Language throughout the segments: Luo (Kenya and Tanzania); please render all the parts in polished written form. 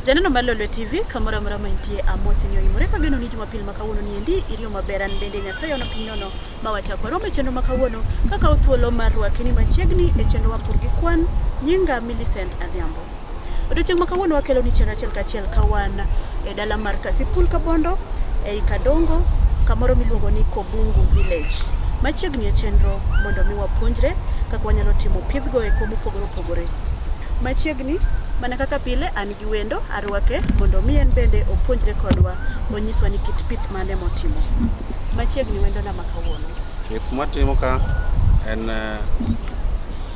Janeno mar Lolwe TV kamora mora mantie amosi ni oimore ka geno ni Jumapil makawuono ni endi iriyo maberan bende Nyasaye ono pinyono ma wachako rome chenro makawuono kaka uthuolo mar rwakini machiegni e chenro wa PUR gi Kwan nyinga Millicent Adhiambo. Odiochieng' makawuono wakelo ni chenro achiel kachiel kawan e dala mar Kasipul Kabondo e Kadongo kamoro miluongo ni Kobungu Village. Machiegni e chenro mondo mi wapuonjre kaka wanyalo timo pidhgo e komo pogore opogore. Machiegni mana kaka pile an gi wendo arwake mondo mi en bende opuonjre kodwa onyiswa ni kit pith mane motimo. Machiegni wendo na makawuono. Pith matimo ka en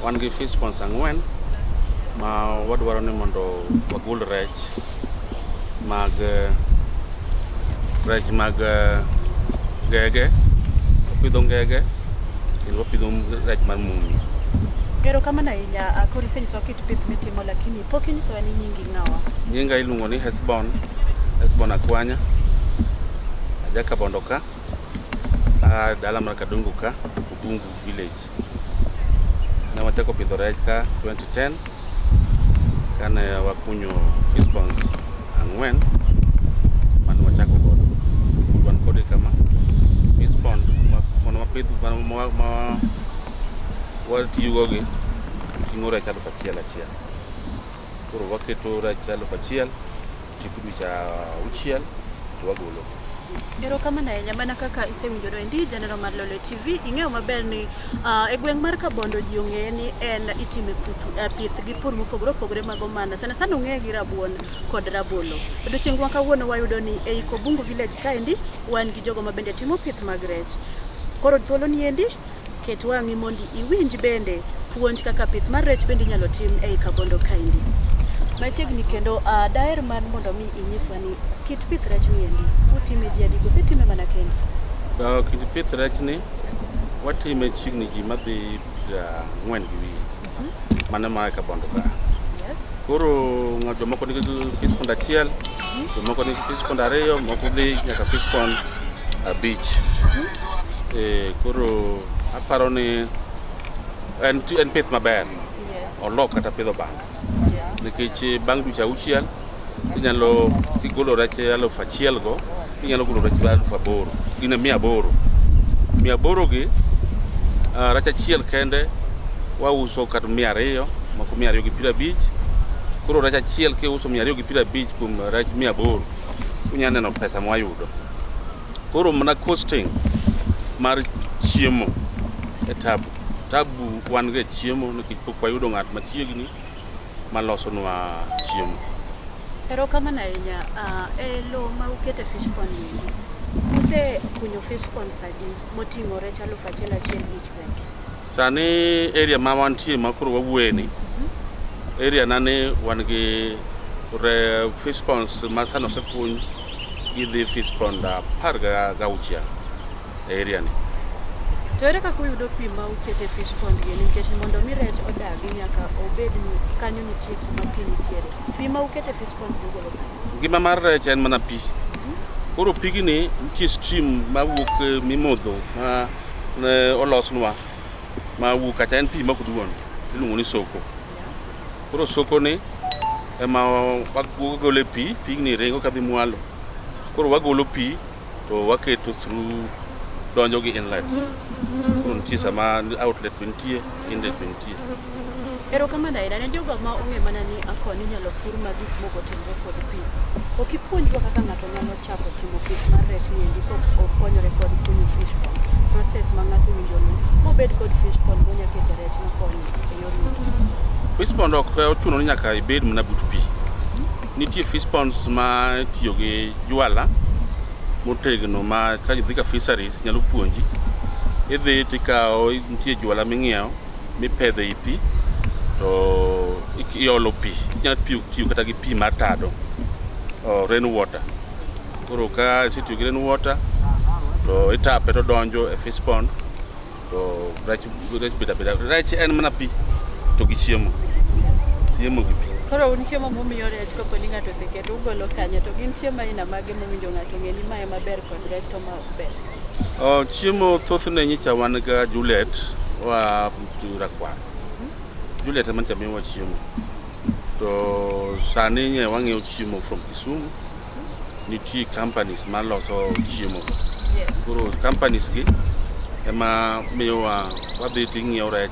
wan gi fish ponds ang'wen ma wadwaro ni mondo wagol rech mag gege, wapidho ngege, kendo wapidho rech mar mumi. Gero kama na inya akori senyiso kit pith mitimo lakini pok inyiso ni nyingi ng'awa. Nyinga iluongo ni Hesbon Akwanya. Aja Kabondo ka. Dala mar Kadongo ka, Kobungu Village. Na wachako pidho rech ka 2010. Kane wakunyo fish ponds ang'wen mane wachako godo. Wan kode kama fish pond mondo wapidh watiyo gi ting'o rech 1,000 achiel. Koro waketo rech 1,000 tipo dweche 6 to wagolo. Ero kama na nyamana kaka isewinjoro endi Chenro mar Lolwe TV ing'eyo maber ni e gweng' mar Kabondo ji ong'e ni en itime pith gi pur mopogore opogore mag omana sana ong'e gi rabuon kod rabolo. Odiochieng' ma kawuono wayudo ni e Kobungu Village kaendi wan gi jogo ma bende timo pith mag rech. Koro thuolo ni endi ket wang'i mondi iwinj bende puonj kaka pith mar rech bende inyalo tim e Kabondo kaendi. Machiegni kendo daher man mondo mi inyiswa ni kit pith rech ni endi utime diadi kosetime mana kendi. Kit pith rech ni watime chiegni ji madhi 4 gi wiye. Mana ma Kabondo ka. Yes. Koro ng'ato moko nigi fish pond achiel, moko nigi fish pond 2, moko dhi nyaka fish pond 5. Koro aparo ni en pith maber. Olok kata pidho bang. Nikech bang' dweche 6 inyalo golo rech 1,000 go, inyalo golo rech 8,000. Gine 800. 800 gi rech achiel kende wauso kata 200, moko 250. Koro rech achiel kiuso 250 kuom rech 800, unyalo neno pesa mwayudo. Koro mana costing mar chiemo e tabu wan ge chiemo nikech pok wayudo ng'at machiegni malosonwa chiemo. Ero kama na inya lo ma ukete fish pond ni use kunyo fish pond sadi moting'o rech 1,000 each bank. Sani area ma wantie makoro wawueni area nane wan gi fish ponds ma sano sekuny gi fish pond 16 area ni. To ere kaka uyudo pi ma ukete fish pond gi nikech mondo mi rech odagi nyaka obed ni kanyo nitie kuma pi nitiere. Pi ma ukete fish pond golo kanyo. Gima mar rech en mana pi. Koro pigni nitie stream ma wuok mimodho ma olosnwa ma wuok kata en pi makoduon iluongo ni soko. Koro soko ni ema wagolo pi, pigni ringo kadhi mwalo. Koro wagolo pi to waketo through donjo gi inlets. Koro nitie sama outlet nitie, inlet nitie. Ero kama na ina jogo ma ong'e mana ni akoni nyalo pur ma gik moko timre kod pi. Okipuonjwa kaka ng'ato nyalo chako timo pith mar rech ni endi kod okonyore kod kunyo fish pond. Process ma ng'ato winjo ni mobed kod fish pond monya keto rech makonyo e yor yuto. Fish pond ok ochuno ni nyaka ibed mana but pi. Nitie fish ponds ma tiyo gi jwala motegno ma ka idhi ka fisheries nyalo puonji. Idhi tikao nitie jwala ming'iewo mipedhe i pi to iolo pi. Inyalo tiyo kata gi pi mar tado, rain water. Koro ka isetiyo gi rain water to itape to donjo e fish pond to rech beda. Rech en mana pi to gi chiemo gi pi. Koro un chiemo momiyo rech kopo ni ng'ato oseketo ugolo kanyo to gin chiemo aina mage momiyo ng'ato ng'e ni mae maber kod rech to ma ok ber. Chiemo thothne nyicha wan ga Juliet wa Rakwar. Juliet ema chamiwa chiemo. To sani nye wang'eyo chiemo from Kisumu. Nitie companies maloso chiemo. Koro companies gi ema miyowa wadhi ting'iewo rech.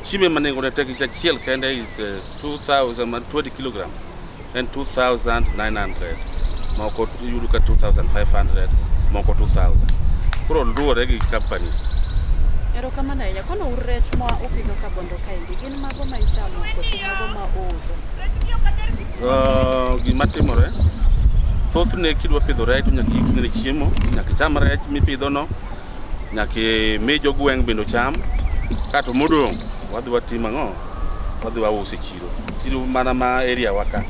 Chiemo manengo ne tek achiel kende is 2020 kilograms and 2,900. Moko yudo ka 2,500, moko 2,000. Koro luwore gi companies. Erokamano ahinya. Kono rech ma upidho ka bondo kaendi gin mago ma ichamo koso mago ma uuso? Gima timore, thothne kidwa pidho rech to nyaka ikne chiemo, nyaka icham rech mipidhono, nyaka mi jogweng' bende cham, kato modong' wadhi watimo ang'o? Wadhi wauso e chiro mana ma area waka.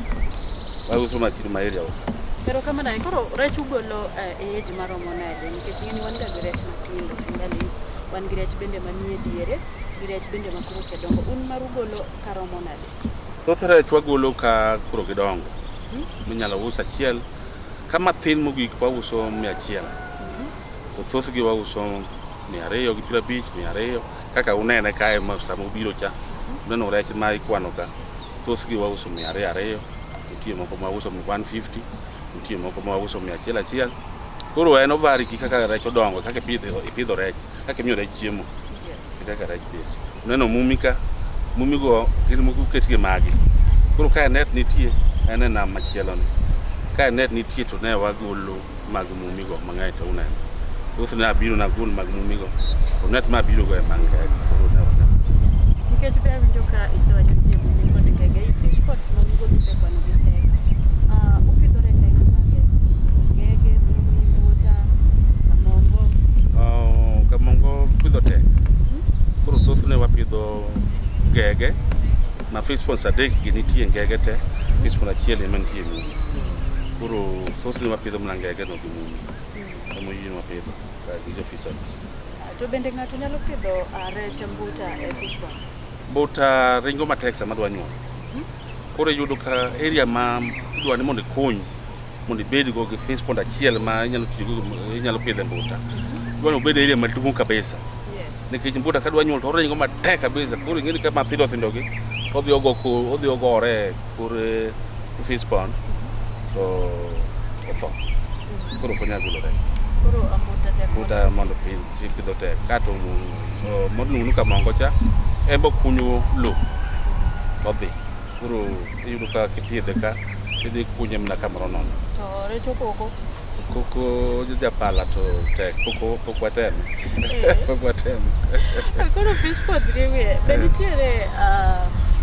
Wauso ma chiro ma area waka. Erokamano ahinya. Koro rech ugolo e age maromo nade? Nikech ing'eni wan ga gi rech matindo, fingerlings, wan gi rech bende manie diere, gi rech bende ma koro osedongo. Un mar ugolo karomo nade? Thoth rech wagolo ka koro gidongo. Minyalo uso achiel. Kama thin mogik wauso 100. To thothgi wauso 250, 200. Kaka unene kae sama ubiro cha. Uneno rech ma ikwano ka. Thothgi wauso 200. Nitie moko ma uso 150. Nitie moko ma uso 100. Koro en ovari gi kaka rech odongo, kaka ipidho rech, kaka imiyo rech chiemo. Kaka rech pidho. Uneno mumika, mumigo gin moko ketgi magi. Koro ka net nitie, en nam machielo ni. Ka net nitie to ne wagolo mag mumigo mang'eny to uneno. Thoth ne abiro nagol mag mumigo. To net ma abiro go e mang'eny. Koro ne waneno. Nikech be awinjo ka isewacho nitie mumi kod ngege, i fish pots ma ugo misekwano gi tek. Upidho rech aina mage? Ngege, mumi, mbuta, kamongo? Kamongo pidho tek. Koro thoth ne wapidho ngege. Ma fish ponds adek gi nitie ngege te. Fish pond achiel ema nitie mumi. Koro thoth ne wapidho mana ngege no gi mumi. Emo yien wapidho ka gi fisheries. To bende ng'ato nyalo pidho rech mbuta e fish pond? Mbuta ringo matek sama dwa nyuol. Koro yudo ka area ma idwa ni mondo ikony mondo ibed go gi fish pond achiel ma inyalo pidhe mbuta. Dwa ni obed area maduong' kabisa. Nikech mbuta ka dwa nyuol to ringo matek kabisa. Koro ing'eni ka mathindo gi odhi ogore kor fish pond to otho. Koro konya golo rech. Koro mbuta mondo pidho tek. Kato modnunu kamongo cha embo kunyo lo odhi. Koro iyudo ka kipidhe ka idhi kunye mana kamoro nono. To rech okoko? Koko japala to tek. Pok watem. Pok watem. Koro fish ponds gi wie. Be nitiere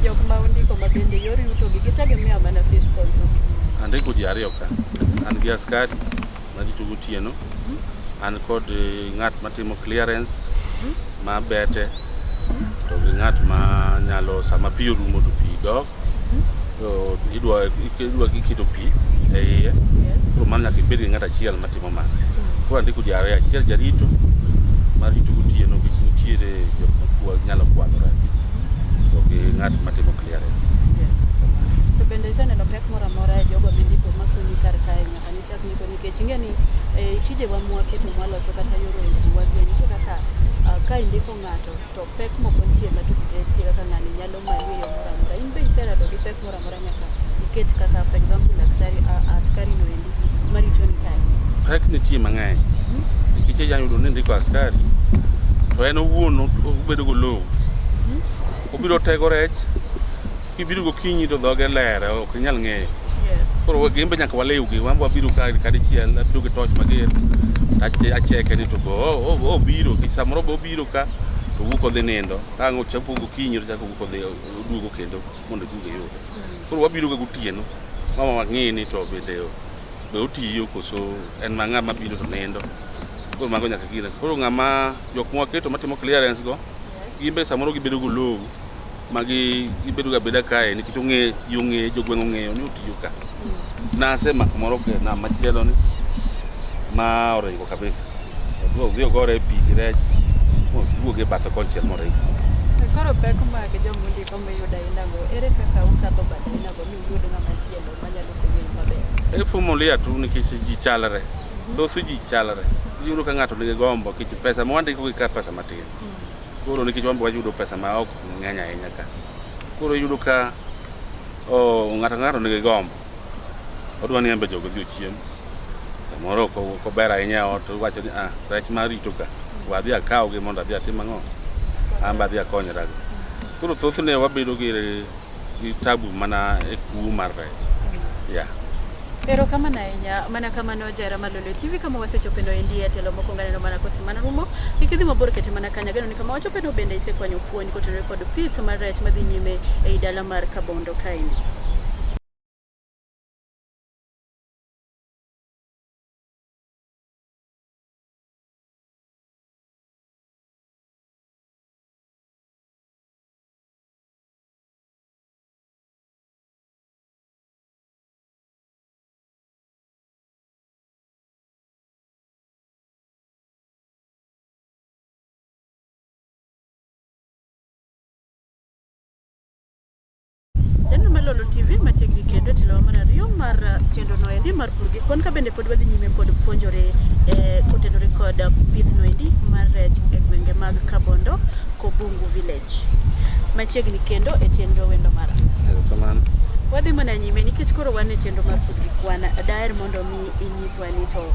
jok ma undiko ma bende yor yuto gi gitegemea mana fish ponds? Andiko ji ariyo ka. An gi askari ma rito gotieno. An kod ng'at matimo clearance ma bete. To gi ng'at ma nyalo sama pi orumo to pi dok. To idwa kiketo pi e iye. Koro man nyaka ibed gi ng'at achiel matimo mano. Koro andiko ji ariyo, achiel jarito ma rito gotieno gi nitiere jok ma nyalo kwano rech. To gi ng'at matimo clearance. To bende iseneno pek moro amora e jogo mindiko makonyi kar kae nyaka nichak niko, nikech ing'eni tijewa mwaketo mwaloso kata yoro e mbui wagi nitie kaka ka indiko ng'ato to pek moko nitie matudore nitie kaka ng'ani nyalo manyi e yo moro amora. In be iserado gi pek moro amora nyaka iket kaka for example askari no endi marito ni kae? Pek nitie mang'eny. Nikech inyalo yudo ni ndiko askari to en owuon obedo go low. Obiro tego rech. Kibiro gokinyi to dhoge ler, ok inyal ng'eyo. Koro gimbe nyaka walewgi, wamba wabiro ka dichiel, abiro gi toch mager. Acheke ni to obiro, samoro obiro ka to wuok odhi nindo. Ka ang' ochapo gokinyi to chako wuok odhi oduogo kendo mondo duogo yude. Koro wabiro ga gotieno. Mama wang'e ni to bende be otiyo koso en ma ng'ama biro to nindo. Koro mago nyaka gine. Koro ng'ama jok mwaketo matimo clearance go, gimbe samoro gibedo go low. Magi ibedo ga beda kae nikech ong'e jogweng' ong'eyo ni otiyo ka. Nasema kumoro ke na machielo ni ma orengo kabisa. Odhi ogore pi gi rech. Duoge bathe konchiel morengo. Koro pek mag jomundiko miyudo ainago, ere kaka ukadho bad ainago mi uyud ng'ama chielo manyalo konyi maber? Fumolia tu nikech ji chalre. Thoth ji chalre. Iyudo ka ng'ato nigi gombo nikech pesa ma wandiko gi ka pesa matin. Koro nikech wayudo pesa ma ok ng'eny ahinya ka. Koro iyudo ka ng'ato nigi gombo odwa ni embe jogo dhi ochiem samoro ko ber ahinya ot wacho ni rech mar rito ka wadhi akaw gi mondo adhi atim ang'o amba adhi akonyra koro thothne wabedo gi tabu mana e kuo mar rech Pero kama na inya mana kama no jara Lolwe TV kama wasechopendo endia telo mokongana mana kosimana rumo ikidhi mabor kete mana kanya gano ni kama wachopendo bende ise kwanyo puonj kotenore kod pith mar rech madhi nyime e dala mar Kabondo kaendi. Lolwe TV machiegni kendo telo mar ariyo mar chenro no endi mar pur gi kwan ka bende pod wadhi nyime pod puonjore kotenore kod pith no endi mar rech e gwenge mag Kabondo Kobungu village machiegni kendo e chenro wendo mara wadhi mana nyime nikech koro wan e chenro mar pur gi kwan daher mondo mi inyiswa ni to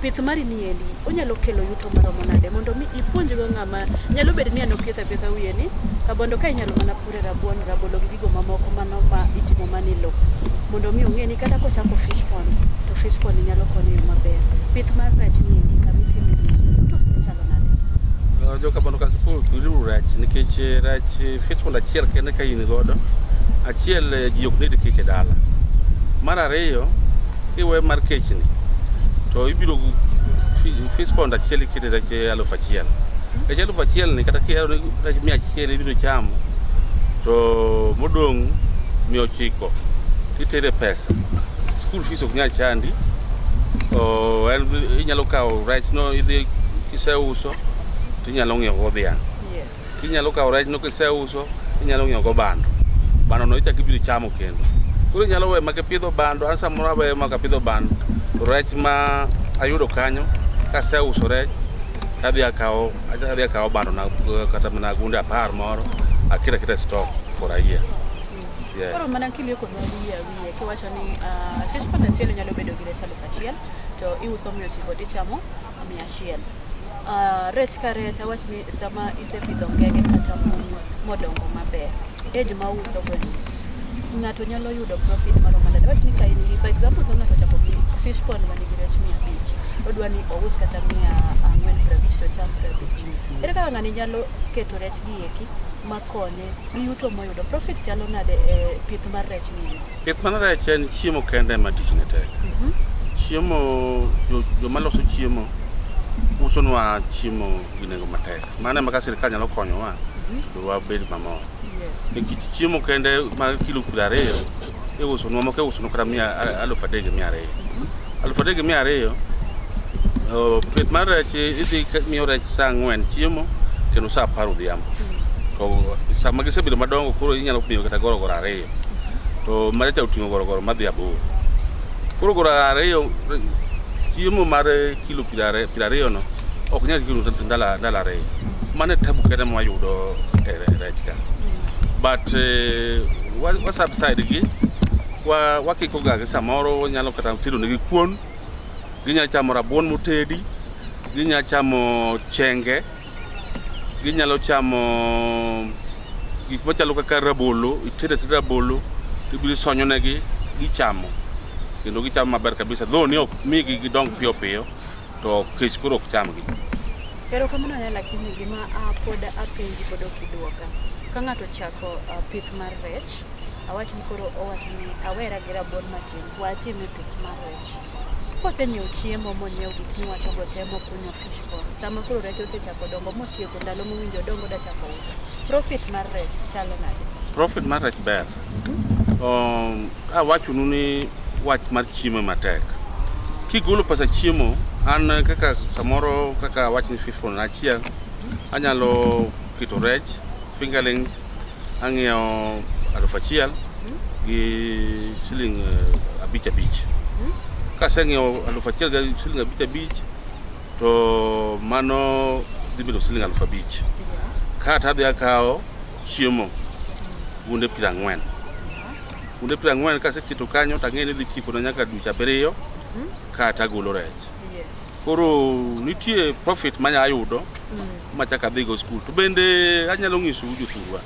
pith mari ni endi onyalo kelo yuto maromo nade mondo mi ipuonj go ng'ama nyalo bedo ni an opitha wiye ni Kabondo ka inyalo mana pure rabuon rabolo gi gigo mamoko mano ma itimo manilo mondo mi ong'e ni kata kochako fish pond to fish pond nyalo konyo maber pith mar rech ni endi kama itimo to chalo nade jo Kabondo ka support riu rech nikech rech fish pond achiel kende ka in godo achiel ji ok need kike dala mar ariyo iwe mar kechni to ibiro fish pond achiel ikete rech 1,000 rech 1,000 ni kata kiyaro rech 100 ibiro chamo to modong 900 titere pesa school fees ok nyal chandi inyalo kawo rech no idhi kiseuso tinyalo ng'iewo go dhiang' kinyalo kawo rech no kiseuso inyalo ng'iewo go bando no ichako ibiro chamo kendo koro inyalo we maka pidho bando an samoro awe maka pidho bando rech ma ayudo kanyo kaseuso rech adhi akawo bando na kata mana gunde 10 moro akira stock for a year. Koro mana kilio kod wiye kiwacho ni fish pond achiel nyalo bedo gi rech 1,000 to iuso 900 tichamo 100. Rech ka rech awach ni sama isepidho ngege kata modongo maber age ma uso go ng'ato nyalo yudo profit maromo nade awach ni ka in gi for example ka ng'ato chako gi fish pond man gi rech 500 odwa ni ous kata 450 to cham 50 ere kaka ng'ani nyalo keto rech gi eki makonye yuto moyudo profit chalo nade e pith mar rech ni pith mar rech en chiemo kende ma tich ne tek chiemo jo maloso chiemo uso nwa chiemo gi nengo matek mane maka sirkal nyalo konyowa to wabed mamor nikech chiemo kende ma kilo 20 iuso nwa moko iuso kata 3,200 3,200 pith mar rech idhi miyo rech saa 4 chiemo kendo saa 10 odhiambo to sama gisebedo madongo koro inyalo miyo kata gorogoro 2 to macha oting'o gorogoro madhi aboro koro gorogoro 2 chiemo mar kilo 20 no ok nyal kilo ndala 2 mane tabu kende ma yudo rech ka but wa subside gi wa kiko ga samoro nyalo kata tiro nigi kuon ginya chamo rabuon motedi ginya chamo chenge ginyalo chamo gik machalo kaka rabolo itede rabolo tibiri sonyo negi gichamo kendo gichamo maber kabisa though ni ok migi gidong piyo to kech koro ok chamgi pero kamano ya lakini gima pod apenji pod okidwoka ka ng'ato chako pith mar rech awach ni koro owacho ni awera gi rabuon matin wachi ni pith mar rech kosenyiewo chiemo monyiewo gik miwacho go temo kunyo fish pond sama koro rech osechako dongo motieko ndalo mowinjo dongo da chako uso profit mar rech chalo nade profit mar rech ber awachonu ni wach mar chiemo matek kigolo pesa chiemo an kaka samoro kaka wach ni fish pond achiel anyalo kito rech fingerlings ang'iewo 1,000 gi siling 5 kaseng'iewo 1,000 gi siling 5 to mano dhi bedo siling 5,000 kata adhi akawo chiemo gunde 40 kunde 40 kaseketo kanyo tang'eni dhi tipo na nyaka dweche 7 kata golo rech. Koro nitie profit manya ayudo machaka dhigo skul. To bende anyalo ng'iso jothurwa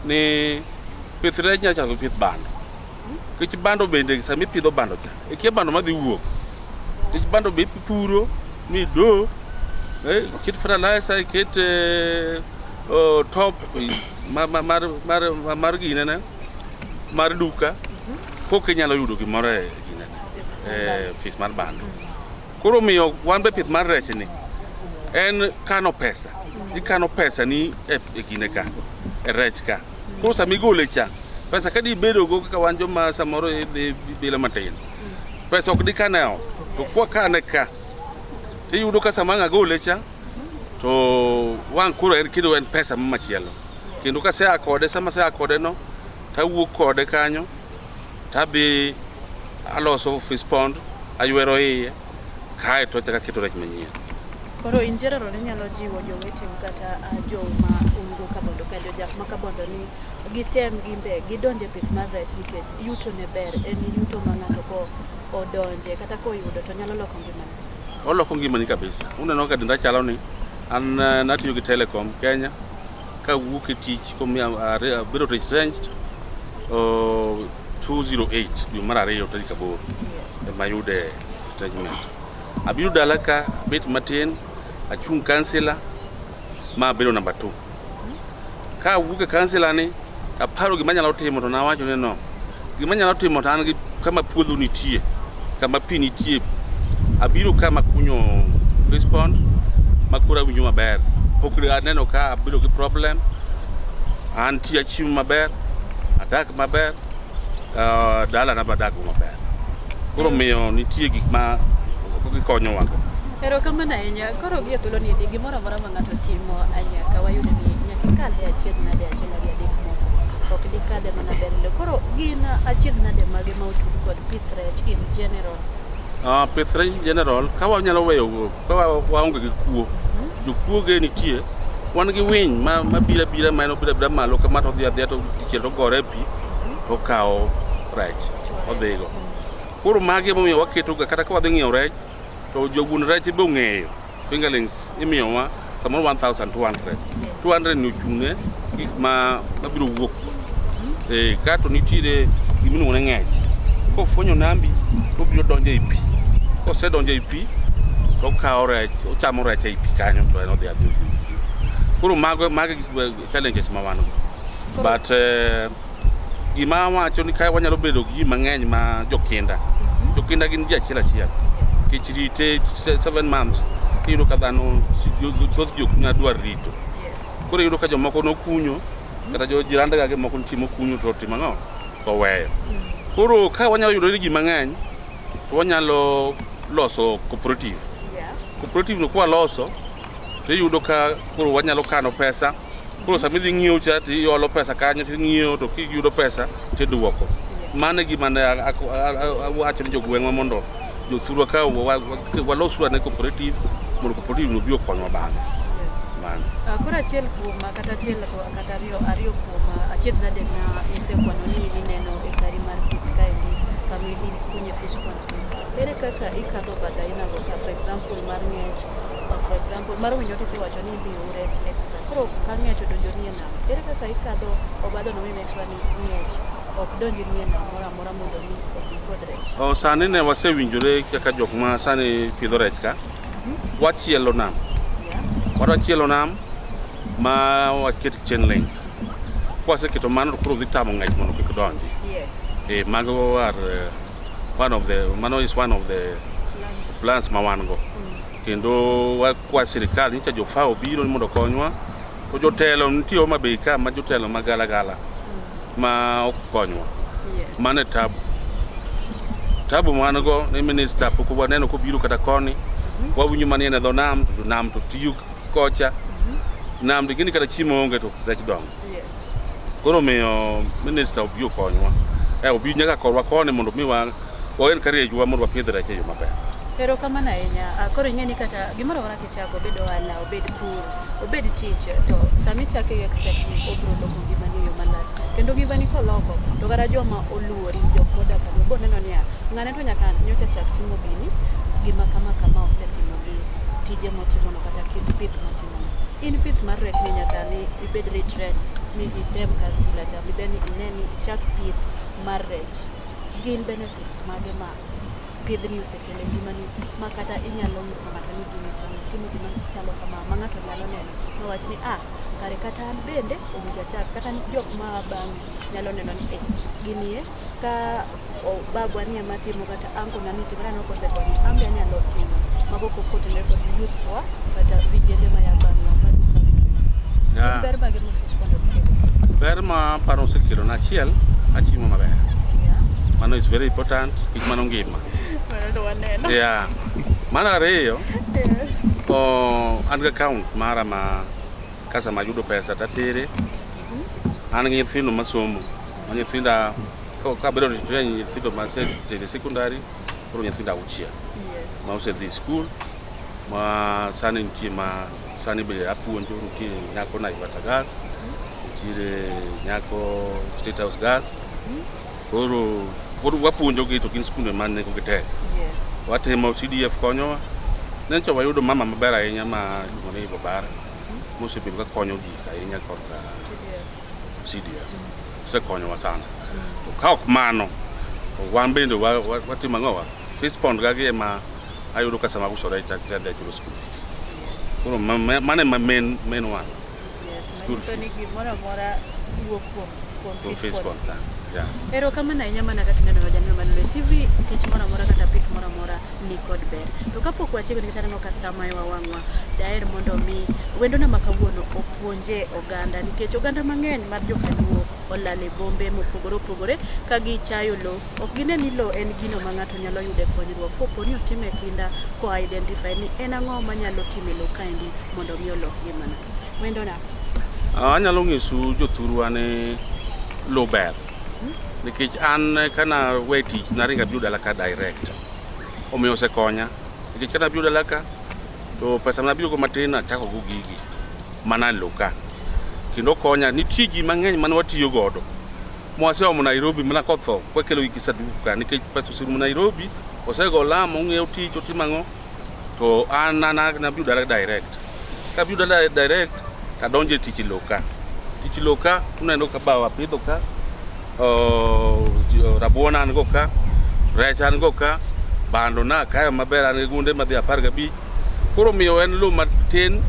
ni pith rech nyalo chalo pith bando. Kech bando bende sami pidho bando cha. Ikia bando madhi wuok. Kech bando be puro mi do kit fertilizer kit top mar gine ne mar duka pok inyalo yudo gimoro gine pith mar bando. Koro miyo wan be pith mar rech ni en kano pesa. Ikano pesa ni e gine ka e rech ka. Koro sami gole cha pesa kadi bedo go ka wan joma samoro e bila matin. Pesa ok dikaneo to kwa kane ka iyudo ka sama ng'agole cha to wan kuro en kido en pesa machielo. Kendo ka sea kode sama sea kode no tawuok kode kanyo tabi aloso fish pond aywero iye kae to chaka keto rech manyien. Koro in general nyalo jiwo jowete kata joma ungo kabondo kendo jak makabondo ni gitem gimbe gidonje pith mar rech nikech yuto ne ber en yuto ma ng'ato ko odonje kata ko yudo to nyalo loko ngimani. Oloko ngimani kabisa. Uneno ka dinda chalo ni an natiyo gi Telecom Kenya ka wuok e tich biro ranged 208 dwe mar 2 tarik 8 mayude statement. Abiro dala ka bet matin achung kansela ma bedo number 2. Ka wuok e kansela ni aparo gima nyalo timo to nawacho ni no. Gima nyalo timo to an gi kama puodho nitie, kama pi nitie. Abiro kama kunyo respond makura winjo maber. Pokri aneno ka abiro gi problem. Anti achim maber, adak maber, dala na badak maber. Koro miyo nitie gik ma gikonyo wago. Pero kamana ahinya, koro gi thuolo ni gimoro amora ma ng'ato timo anyaka wayudo ni nyaka kadhe achiedh nade achiel gi adek moko. Ok dikadhe mana ber. Koro gin achiedh nade mage ma otud kod pith rech in general? Pith rech in general, ka wanyalo weyo ka waonge gi kuo. Jokuo ge nitie, wan gi winy ma bira ma bira malo kama to dhia to tichel to gore pi to kao rech odhigo. Koro mage momiyo waketo ga kata ka wadhi ng'iewo rech to jogun rech be ong'eyo fingerlings imiyowa samoro 1200 ni ochung'ne gik ma biro wuok ka to nitiere gimiluongo ne ng'ech kofwenyo nambi to biro donjo e pi kosedonjo e pi to kawo rech ochamo rech e pi kanyo to en odhi adhi. Koro mage challenges ma wan go but gima wacho ni kae wanyalo bedo gi mang'eny ma jokinda gin ji achiel kichirite 7 months iyudo ka dhano thoth jok nyadwar rito. Koro iyudo ka jomoko nokunyo kata jiranda ga moko timo kunyo to timo ang'o to weyo. Koro ka wanyalo yudo ji mang'eny to wanyalo loso cooperative. Cooperative no kwa loso to iyudo ka koro wanyalo kano pesa. Koro sami dhi ng'iewo cha to iolo pesa kanyo to ng'iewo to kiyudo pesa to duoko. Mane gima ne awacho ni jogweng'wa mondo jothurwa ka waloswa ne cooperative mondo cooperative no biyo konyo bang'e. Koro achiel kuom kata ariyo kuom achiedh nade na isekwano ni ineno e kari mar pith kaendi kama kunye fish ponds. Ere kaka ikadho badha inago ka for example mar ng'ech, for example mar winyo tisewacho ni ibiyo rech extra. Koro ka ng'ech odonjo ni e nam, ere kaka ikadho obadho no mi make sure ni ng'ech ok donjo ni e nam moro amora mondo mi odhi kod rech? Sani ne wasewinjore kaka jok ma sani pidho rech ka wachielo nam. Wachielo nam ma waket chain kwaseketo mano koro dhi tamo ng'ech mondo kik donji. Mago are one of the plans ma wan go. Kendo wakwa sirikal nyicha jofao biro mondo konywa to jotelo nitie ma bei ka ma jotelo magala ma okonywa. Mane tabu wan go ne minister poko waneno ko biro kata koni wawinyo manie ne dho nam to tiyo kocha nam digini kata chimo onge to rech dong. Koro miyo minister obiro konywa obi nyaka korwa koni mondo mi waen karejwa mondo wapidh rech e yo maber. Pero kamana ahinya koro ing'eni kata gimoro amora kichako obed ohala obed pur obed tich to sami chake you expect ni obro loko ngimani e yo malach kendo givani koloko to kata joma oluori jok modak kanyo bo neno niya ng'ane to nyaka nyocha chak timo gini gima kama osetimo gi tije motimono kata kit pith motimono. In pith mar rech ni nyaka ni ibed rich rech ni item kansila cha mideni ineni ichak pith mar rech. Gin benefits mage ma pidhni osekelo ngimani ma kata inyalo nyiso ng'ato ni gini timo gima chalo kama ma ng'ato nyalo neno mawach ni kare kata an bende owinjo achak kata jok ma bang' nyalo neno ni gini ka babwa ni ema timo kata ango nani timo nano kosekonyo ambe anyalo timo mago kokotenore kod youthwa kata vijende ma ya bang' ber mage mofis kondo sekelo. Ber ma paro sekelo na achiel achimo maber. Mano is very important kik mano ngima. Yeah. Mana ariyo an ga account mara ma kasa ma yudo pesa tatere an gi nyithindo masomo ma nyithinda ka bedo ni nyithindo ma tere secondary pro nyithinda auchiel ma osedhi school ma sani nitie ma sani be apuonjo nitie nyako na Ivasa gas nitie nyako State House gas koro wapuonjo gi to gin skunde man ne gite watemo CDF konyowa ne cho wayudo mama maber ahinya ma luongo ni Babara mosebedo ka konyo ji ahinya kod CDF sekonyowa sana to ka ok mano wan bende watimo ang'owa respond ga gi ma ayudo ka sama uso rech chak ga chulo school fees koro mane ma main one school fees kuom fees konta. Yeah. Ero kama na inyama na kati neno janino Lolwe TV tich mora mora kata pith mora mora ni kod ber. To kapok wachiko nikech aneno ka sama e wawang'wa daher mondo mi wendo na makawuono opuonje oganda nikech oganda mang'eny mar jokaluo olal e bombe mopogore ka gichayo lo ok gine ni lo en gino ma ng'ato nyalo yude konyruok kopo ni otime kinda ko identify ni en ang'o manyalo time lo kaendi mondo mi olok gimana. Wendo na anyalo nyisu jothurwa ne lo ber nikech an kana we tich naringa biuda laka direct omiyo osekonya nikech kana biuda laka to pesa na biugo matin achako go gigi mana loka kendo konya nitie ji mang'eny man watiyo godo mwaseomo Nairobi mana kotho kwekelo iki saduka nikech pesa siru Nairobi osego lamo ng'eyo tich otimang'o to an na biuda direct ka biuda direct kadonje tich loka uneno ka bawa pidho ka rabuona an go ka rech an go ka bando na kayo maber an gunde madhi 15 koro miyo en lo matin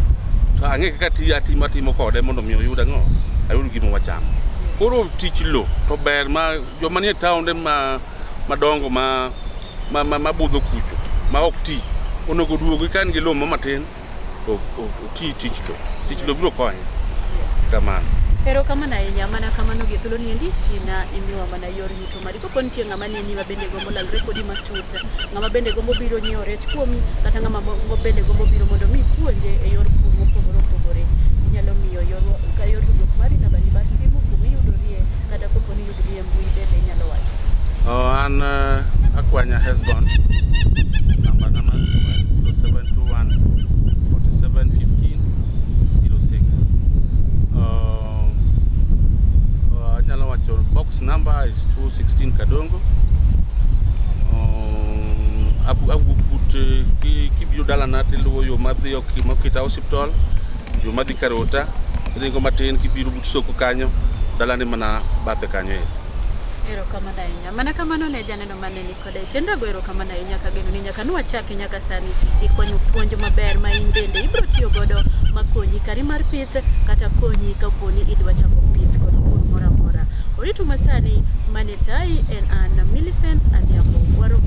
to ang'e kaka atimo kode mondo miyo yuda ng'o ayud gimo wachamo koro tich lo to ber ma joma nie taonde madongo ma budho kucho ma ok ti onego duogi kan gi lo matin to tich lo biro konyo kamano. Ero kama na inyamana kama no githulo ni endi tina imiwa mana yor yuto mari ko pontie ng'ama ni ma bende gombo lal rekodi matuta ng'ama bende gombo biro nyiewo rech kuomi kata ng'ama bende gombo biro mondo mi puonje e yor pur mopogore nyalo miyo yor tudruok mari na bani bar simu kumi yudorie kata kopo ni yudorie mbui bende nyalo wacho. An akwanya Hesbon namba simu 0721 4715 06 nyalo wacho box number is 216 Kadongo. Abut kibiro dala na tiluwo yo madhi okita hospital yo madhi Karota ringo matin kibiro but soko kanyo dala ni mana bathe kanyo ero kama na inya mana kama no ne janeno maneni kode Chenro go ero kama na inya kageno ni nyaka nuwa chaki nyaka sani ikonyo puonjo maber ma in bende ibro tiyo godo makonyi kari mar pith kata konyi kaponi idwa chako pith kod pur mora mora oritu masani manetai en an Millicent Adhiambo waro